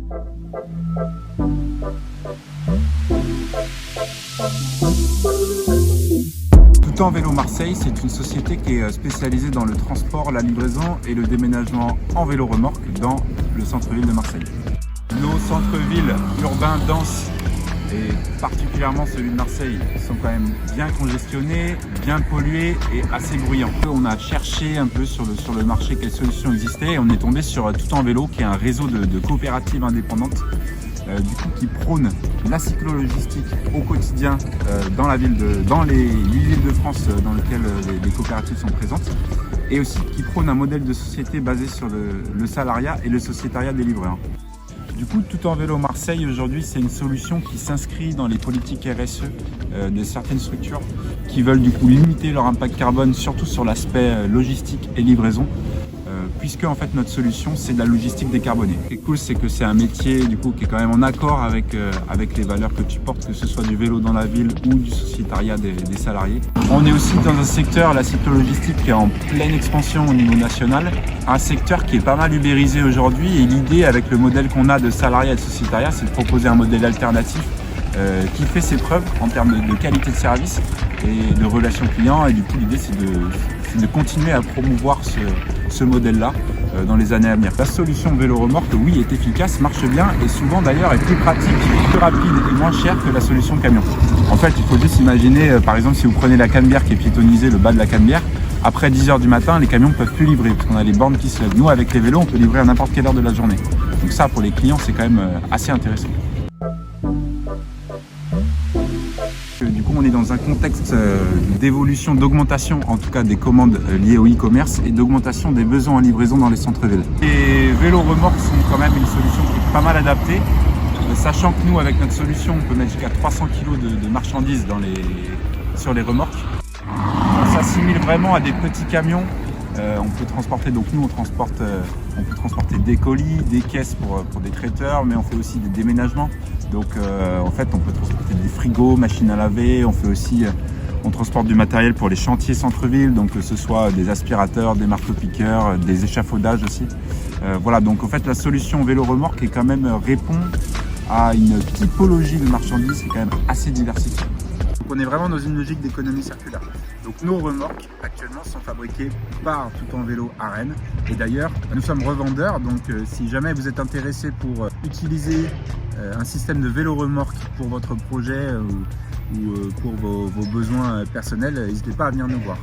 Tout en vélo Marseille, c'est une société qui est spécialisée dans le transport, la livraison et le déménagement en vélo-remorque dans le centre-ville de Marseille. Nos centres-villes urbains denses, et particulièrement celui de Marseille, sont quand même bien congestionnés, bien pollués et assez bruyants. On a cherché un peu sur le marché quelles solutions existaient et on est tombé sur Tout en vélo, qui est un réseau de coopératives indépendantes qui prône la cyclo-logistique au quotidien dans les 8 villes de France dans lesquelles les coopératives sont présentes, et aussi qui prône un modèle de société basé sur le salariat et le sociétariat des livreurs. Du coup, Tout en vélo Marseille aujourd'hui, c'est une solution qui s'inscrit dans les politiques RSE de certaines structures qui veulent du coup limiter leur impact carbone, surtout sur l'aspect logistique et livraison, puisque en fait notre solution c'est de la logistique décarbonée. Ce qui est cool, c'est que c'est un métier du coup qui est quand même en accord avec les valeurs que tu portes, que ce soit du vélo dans la ville ou du sociétariat des salariés. On est aussi dans un secteur, la cyclo-logistique, qui est en pleine expansion au niveau national, un secteur qui est pas mal ubérisé aujourd'hui, et l'idée avec le modèle qu'on a de salariat et de sociétariat, c'est de proposer un modèle alternatif qui fait ses preuves en termes de qualité de service et de relations clients, et du coup l'idée c'est de continuer à promouvoir ce modèle-là dans les années à venir. La solution vélo-remorque, oui, est efficace, marche bien et souvent d'ailleurs est plus pratique, plus rapide et moins chère que la solution camion. En fait, il faut juste imaginer, par exemple, si vous prenez la Canebière qui est piétonnisée, le bas de la Canebière, après 10 h du matin, les camions ne peuvent plus livrer parce qu'on a les bornes qui se lèvent. Nous, avec les vélos, on peut livrer à n'importe quelle heure de la journée. Donc ça, pour les clients, c'est quand même assez intéressant. Du coup, on est dans un contexte d'évolution, d'augmentation en tout cas des commandes liées au e-commerce et d'augmentation des besoins en livraison dans les centres-villes. Les vélos remorques sont quand même une solution qui est pas mal adaptée, sachant que nous, avec notre solution, on peut mettre jusqu'à 300 kg de marchandises sur les remorques. On s'assimile vraiment à des petits camions. On peut transporter, donc nous on peut transporter des colis, des caisses pour des traiteurs, mais on fait aussi des déménagements. Donc en fait on peut transporter des frigos, machines à laver, on transporte du matériel pour les chantiers centre-ville, donc que ce soit des aspirateurs, des marteaux-piqueurs, des échafaudages aussi. Voilà, donc en fait la solution vélo-remorque est quand même répond à une typologie de marchandises qui est quand même assez diversifiée. Donc on est vraiment dans une logique d'économie circulaire. Donc nos remorques actuellement sont fabriquées par Tout en vélo à Rennes. Et d'ailleurs, nous sommes revendeurs, donc si jamais vous êtes intéressé pour utiliser un système de vélo-remorque pour votre projet ou pour vos besoins personnels, n'hésitez pas à venir nous voir.